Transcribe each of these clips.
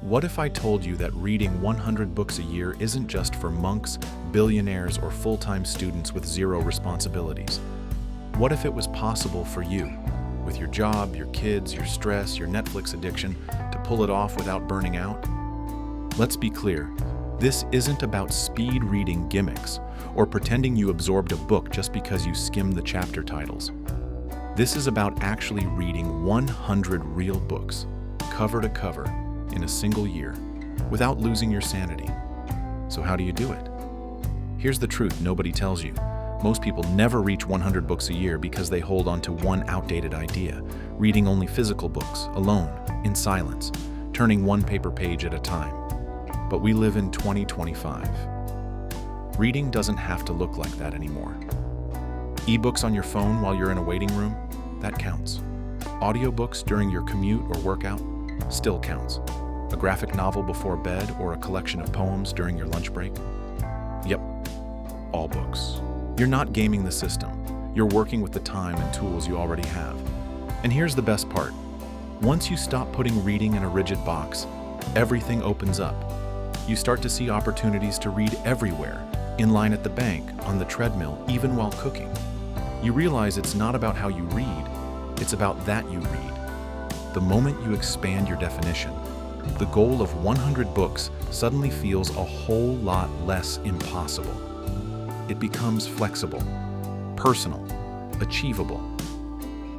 What if I told you that reading 100 books a year isn't just for monks, billionaires, or full-time students with zero responsibilities? What if it was possible for you, with your job, your kids, your stress, your Netflix addiction, to pull it off without burning out? Let's be clear, this isn't about speed reading gimmicks or pretending you absorbed a book just because you skimmed the chapter titles. This is about actually reading 100 real books, cover to cover, in a single year, without losing your sanity. So how do you do it? Here's the truth nobody tells you. Most people never reach 100 books a year because they hold on to one outdated idea, reading only physical books, alone, in silence, turning one paper page at a time. But we live in 2025. Reading doesn't have to look like that anymore. Ebooks on your phone while you're in a waiting room? That counts. Audiobooks during your commute or workout? Still counts. A graphic novel before bed or a collection of poems during your lunch break? Yep, all books. You're not gaming the system. You're working with the time and tools you already have. And here's the best part. Once you stop putting reading in a rigid box, everything opens up. You start to see opportunities to read everywhere, in line at the bank, on the treadmill, even while cooking. You realize it's not about how you read, it's about that you read. The moment you expand your definition, the goal of 100 books suddenly feels a whole lot less impossible. It becomes flexible, personal, achievable.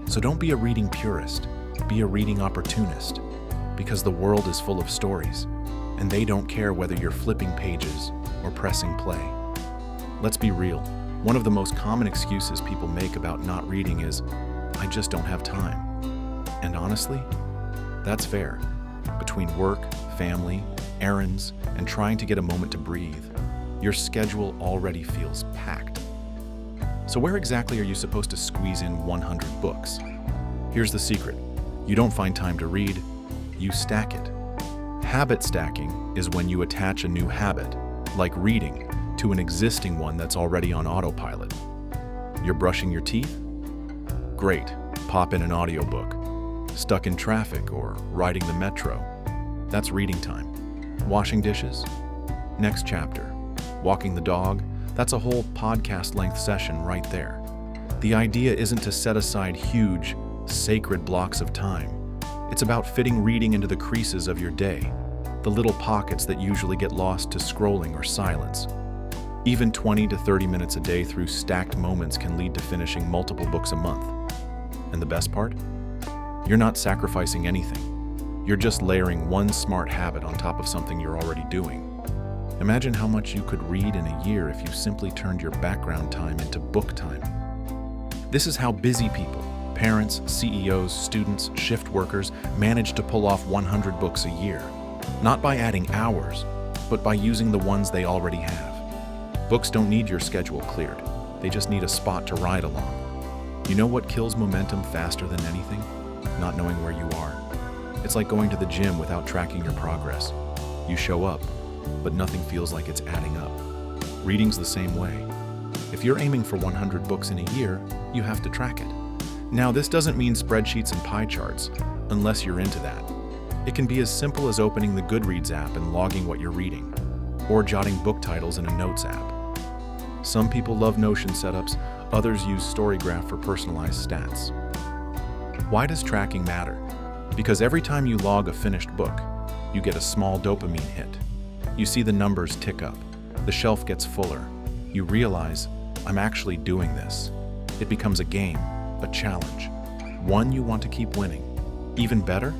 So don't be a reading purist, be a reading opportunist, because the world is full of stories, and they don't care whether you're flipping pages or pressing play. Let's be real. One of the most common excuses people make about not reading is, "I just don't have time." And honestly, that's fair. Between work, family, errands, and trying to get a moment to breathe, your schedule already feels packed. So where exactly are you supposed to squeeze in 100 books? Here's the secret. You don't find time to read, you stack it. Habit stacking is when you attach a new habit, like reading, to an existing one that's already on autopilot. You're brushing your teeth? Great, pop in an audiobook. Stuck in traffic or riding the metro? That's reading time. Washing dishes? Next chapter. Walking the dog? That's a whole podcast-length session right there. The idea isn't to set aside huge, sacred blocks of time. It's about fitting reading into the creases of your day, the little pockets that usually get lost to scrolling or silence. Even 20 to 30 minutes a day through stacked moments can lead to finishing multiple books a month. And the best part? You're not sacrificing anything. You're just layering one smart habit on top of something you're already doing. Imagine how much you could read in a year if you simply turned your background time into book time. This is how busy people, parents, CEOs, students, shift workers, manage to pull off 100 books a year. Not by adding hours, but by using the ones they already have. Books don't need your schedule cleared. They just need a spot to ride along. You know what kills momentum faster than anything? Not knowing where you are. It's like going to the gym without tracking your progress. You show up, but nothing feels like it's adding up. Reading's the same way. If you're aiming for 100 books in a year, you have to track it. Now, this doesn't mean spreadsheets and pie charts, unless you're into that. It can be as simple as opening the Goodreads app and logging what you're reading, or jotting book titles in a notes app. Some people love Notion setups, others use Storygraph for personalized stats. Why does tracking matter? Because every time you log a finished book, you get a small dopamine hit. You see the numbers tick up. The shelf gets fuller. You realize, I'm actually doing this. It becomes a game, a challenge, one you want to keep winning. Even better?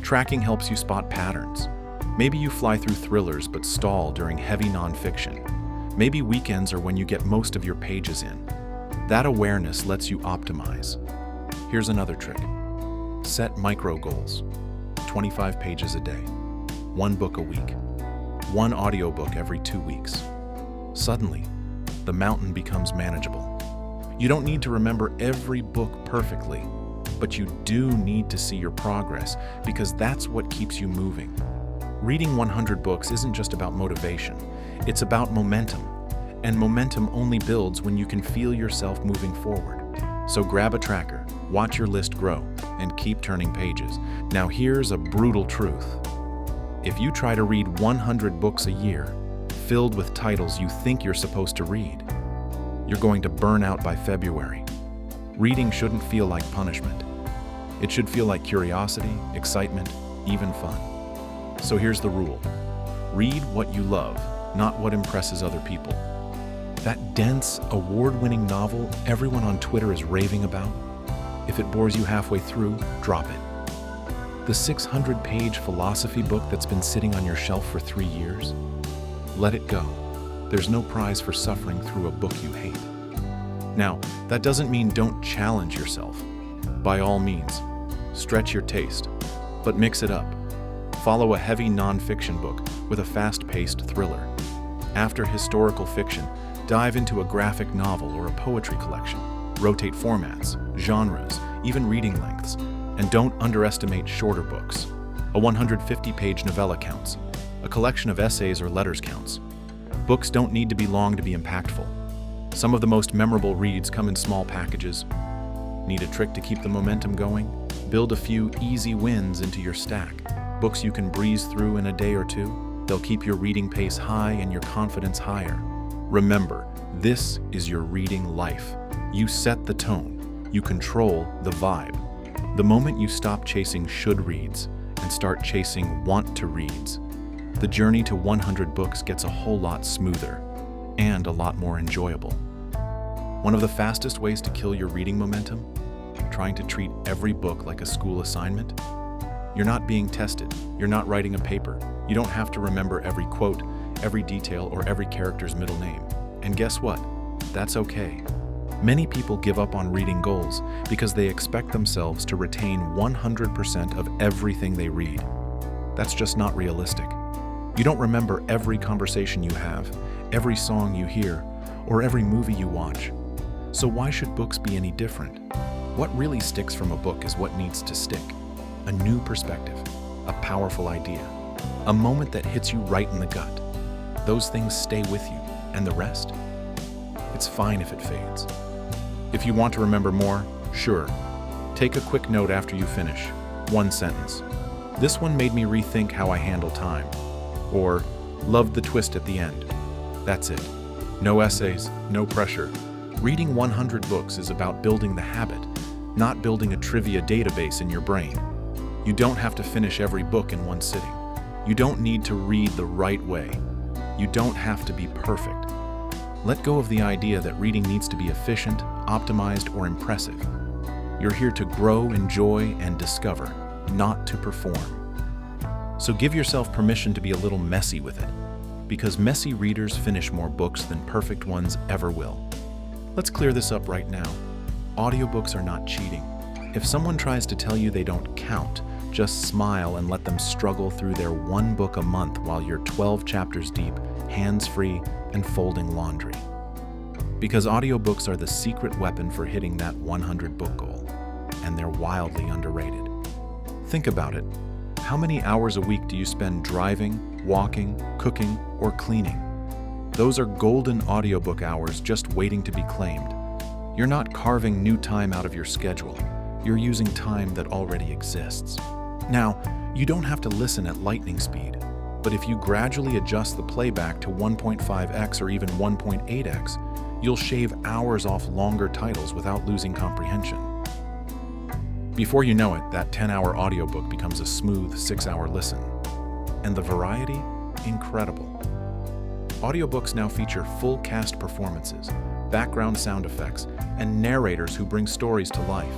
Tracking helps you spot patterns. Maybe you fly through thrillers but stall during heavy nonfiction. Maybe weekends are when you get most of your pages in. That awareness lets you optimize. Here's another trick. Set micro goals. 25 pages a day. 1 book a week. 1 audiobook every 2 weeks. Suddenly, the mountain becomes manageable. You don't need to remember every book perfectly, but you do need to see your progress because that's what keeps you moving. Reading 100 books isn't just about motivation, it's about momentum. And momentum only builds when you can feel yourself moving forward. So grab a tracker, watch your list grow, and keep turning pages. Now here's a brutal truth. If you try to read 100 books a year, filled with titles you think you're supposed to read, you're going to burn out by February. Reading shouldn't feel like punishment. It should feel like curiosity, excitement, even fun. So here's the rule. Read what you love, not what impresses other people. That dense, award-winning novel everyone on Twitter is raving about, if it bores you halfway through, drop it. The 600-page philosophy book that's been sitting on your shelf for 3 years, let it go. There's no prize for suffering through a book you hate. Now, that doesn't mean don't challenge yourself. By all means, stretch your taste, but mix it up. Follow a heavy non-fiction book with a fast-paced thriller. After historical fiction, dive into a graphic novel or a poetry collection. Rotate formats, genres, even reading lengths, and don't underestimate shorter books. A 150-page novella counts. A collection of essays or letters counts. Books don't need to be long to be impactful. Some of the most memorable reads come in small packages. Need a trick to keep the momentum going? Build a few easy wins into your stack. Books you can breeze through in a day or two. They'll keep your reading pace high and your confidence higher. Remember, this is your reading life. You set the tone. You control the vibe. The moment you stop chasing should reads and start chasing want to reads, the journey to 100 books gets a whole lot smoother and a lot more enjoyable. One of the fastest ways to kill your reading momentum? Trying to treat every book like a school assignment? You're not being tested. You're not writing a paper. You don't have to remember every quote, every detail, or every character's middle name. And guess what? That's okay. Many people give up on reading goals because they expect themselves to retain 100% of everything they read. That's just not realistic. You don't remember every conversation you have, every song you hear, or every movie you watch. So why should books be any different? What really sticks from a book is what needs to stick. A new perspective, a powerful idea, a moment that hits you right in the gut. Those things stay with you, and the rest? It's fine if it fades. If you want to remember more, sure. Take a quick note after you finish. One sentence. This one made me rethink how I handle time. Or, loved the twist at the end. That's it. No essays, no pressure. Reading 100 books is about building the habit, not building a trivia database in your brain. You don't have to finish every book in one sitting. You don't need to read the right way. You don't have to be perfect. Let go of the idea that reading needs to be efficient, optimized, or impressive. You're here to grow, enjoy, and discover, not to perform. So give yourself permission to be a little messy with it, because messy readers finish more books than perfect ones ever will. Let's clear this up right now. Audiobooks are not cheating. If someone tries to tell you they don't count, just smile and let them struggle through their one book a month while you're 12 chapters deep, hands-free, and folding laundry. Because audiobooks are the secret weapon for hitting that 100 book goal, and they're wildly underrated. Think about it. How many hours a week do you spend driving, walking, cooking, or cleaning? Those are golden audiobook hours just waiting to be claimed. You're not carving new time out of your schedule. You're using time that already exists. Now, you don't have to listen at lightning speed, but if you gradually adjust the playback to 1.5x or even 1.8x, you'll shave hours off longer titles without losing comprehension. Before you know it, that 10-hour audiobook becomes a smooth 6-hour listen. And the variety? Incredible. Audiobooks now feature full cast performances, background sound effects, and narrators who bring stories to life.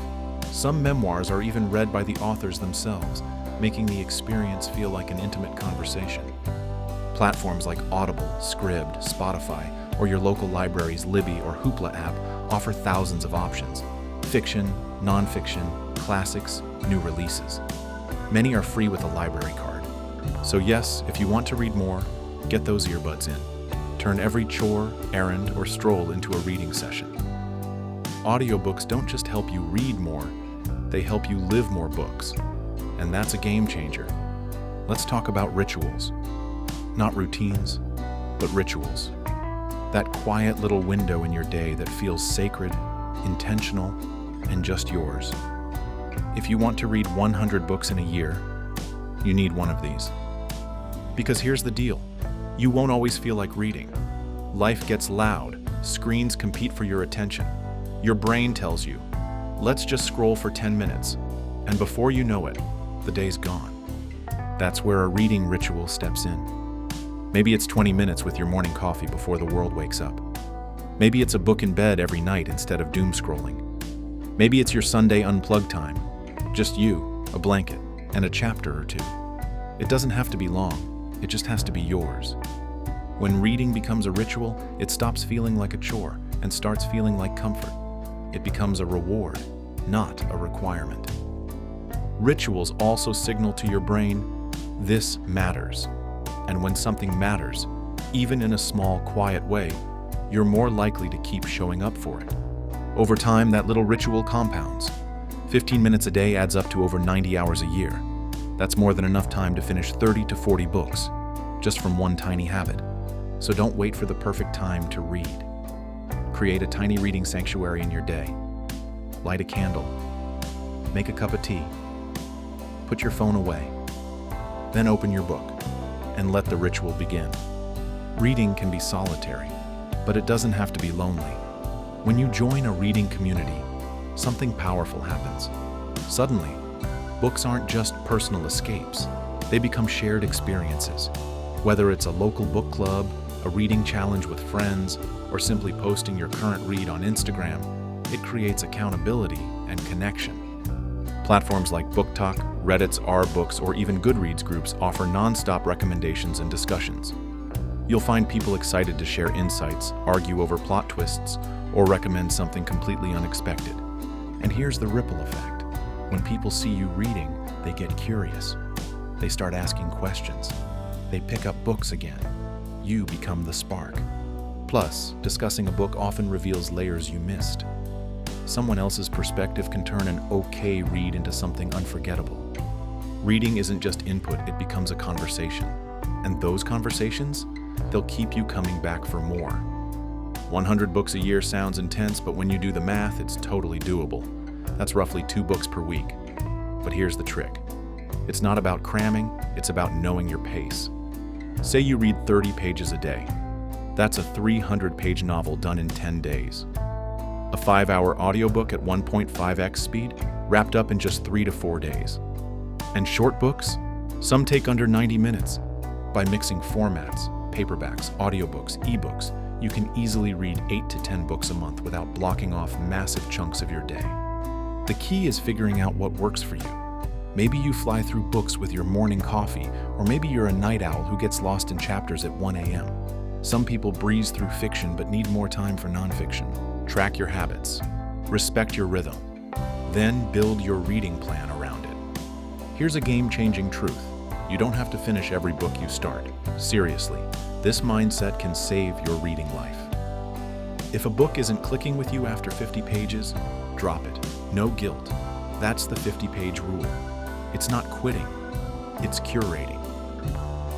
Some memoirs are even read by the authors themselves, making the experience feel like an intimate conversation. Platforms like Audible, Scribd, Spotify, or your local library's Libby or Hoopla app offer thousands of options. Fiction, nonfiction, classics, new releases. Many are free with a library card. So yes, if you want to read more, get those earbuds in. Turn every chore, errand, or stroll into a reading session. Audiobooks don't just help you read more, they help you live more books. And that's a game changer. Let's talk about rituals. Not routines, but rituals. That quiet little window in your day that feels sacred, intentional, and just yours. If you want to read 100 books in a year, you need one of these. Because here's the deal. You won't always feel like reading. Life gets loud. Screens compete for your attention. Your brain tells you, let's just scroll for 10 minutes. And before you know it, the day's gone. That's where a reading ritual steps in. Maybe it's 20 minutes with your morning coffee before the world wakes up. Maybe it's a book in bed every night instead of doom scrolling. Maybe it's your Sunday unplug time. Just you, a blanket, and a chapter or two. It doesn't have to be long. It just has to be yours. When reading becomes a ritual, it stops feeling like a chore and starts feeling like comfort. It becomes a reward, not a requirement. Rituals also signal to your brain, this matters. And when something matters, even in a small, quiet way, you're more likely to keep showing up for it. Over time, that little ritual compounds. 15 minutes a day adds up to over 90 hours a year. That's more than enough time to finish 30 to 40 books, just from one tiny habit. So don't wait for the perfect time to read. Create a tiny reading sanctuary in your day. Light a candle. Make a cup of tea. Put your phone away. Then open your book and let the ritual begin. Reading can be solitary, but it doesn't have to be lonely. When you join a reading community, something powerful happens. Suddenly, books aren't just personal escapes. They become shared experiences. Whether it's a local book club, a reading challenge with friends, or simply posting your current read on Instagram, it creates accountability and connection. Platforms like Book Talk, Reddit's Our Books, or even Goodreads groups offer nonstop recommendations and discussions. You'll find people excited to share insights, argue over plot twists, or recommend something completely unexpected. And here's the ripple effect. When people see you reading, they get curious. They start asking questions. They pick up books again. You become the spark. Plus, discussing a book often reveals layers you missed. Someone else's perspective can turn an okay read into something unforgettable. Reading isn't just input, it becomes a conversation. And those conversations, they'll keep you coming back for more. 100 books a year sounds intense, but when you do the math, it's totally doable. That's roughly 2 books per week. But here's the trick. It's not about cramming, it's about knowing your pace. Say you read 30 pages a day. That's a 300-page novel done in 10 days. A 5-hour audiobook at 1.5x speed, wrapped up in just 3 to 4 days. And short books? Some take under 90 minutes. By mixing formats, paperbacks, audiobooks, ebooks, you can easily read 8 to 10 books a month without blocking off massive chunks of your day. The key is figuring out what works for you. Maybe you fly through books with your morning coffee, or maybe you're a night owl who gets lost in chapters at 1 a.m. Some people breeze through fiction but need more time for nonfiction. Track your habits. Respect your rhythm. Then build your reading plan around it. Here's a game-changing truth. You don't have to finish every book you start. Seriously, this mindset can save your reading life. If a book isn't clicking with you after 50 pages, drop it. No guilt. That's the 50-page rule. It's not quitting, it's curating.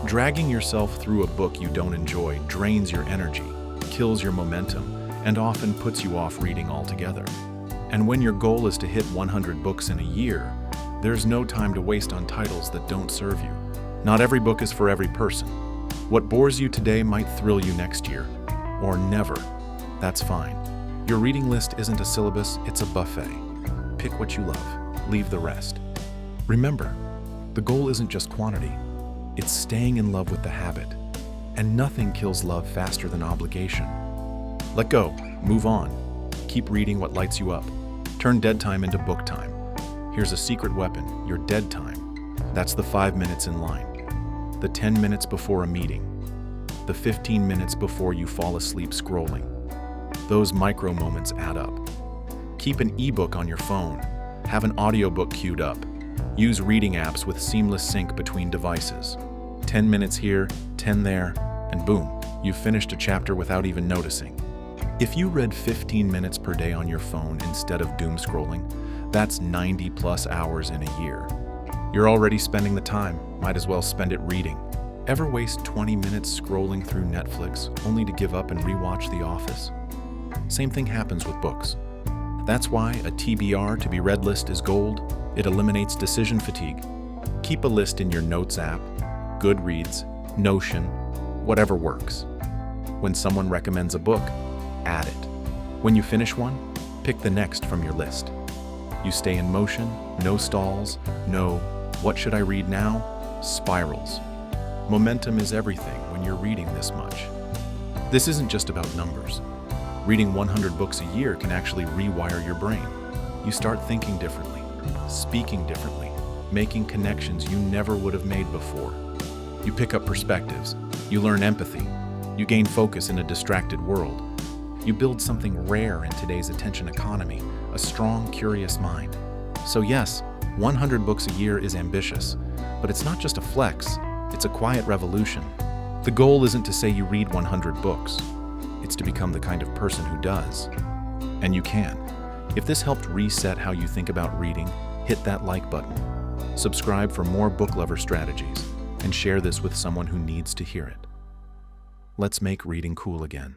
Dragging yourself through a book you don't enjoy drains your energy, kills your momentum, and often puts you off reading altogether. And when your goal is to hit 100 books in a year, there's no time to waste on titles that don't serve you. Not every book is for every person. What bores you today might thrill you next year, or never. That's fine. Your reading list isn't a syllabus, it's a buffet. Pick what you love, leave the rest. Remember, the goal isn't just quantity, it's staying in love with the habit. And nothing kills love faster than obligation. Let go, move on. Keep reading what lights you up. Turn dead time into book time. Here's a secret weapon, your dead time. That's the 5 minutes in line, the 10 minutes before a meeting, the 15 minutes before you fall asleep scrolling. Those micro moments add up. Keep an ebook on your phone. Have an audiobook queued up. Use reading apps with seamless sync between devices. 10 minutes here, 10 there, and boom, you've finished a chapter without even noticing. If you read 15 minutes per day on your phone instead of doom scrolling, that's 90 plus hours in a year. You're already spending the time, might as well spend it reading. Ever waste 20 minutes scrolling through Netflix only to give up and rewatch The Office? Same thing happens with books. That's why a TBR to be read list is gold. It eliminates decision fatigue. Keep a list in your Notes app, Goodreads, Notion, whatever works. When someone recommends a book, add it. When you finish one, pick the next from your list. You stay in motion, no stalls, no "what should I read now?" spirals. Momentum is everything when you're reading this much. This isn't just about numbers. Reading 100 books a year can actually rewire your brain. You start thinking differently, speaking differently, making connections you never would have made before. You pick up perspectives, you learn empathy, you gain focus in a distracted world. You build something rare in today's attention economy, a strong, curious mind. So yes, 100 books a year is ambitious, but it's not just a flex, it's a quiet revolution. The goal isn't to say you read 100 books. It's to become the kind of person who does. And you can. If this helped reset how you think about reading, hit that like button. Subscribe for more book lover strategies, and share this with someone who needs to hear it. Let's make reading cool again.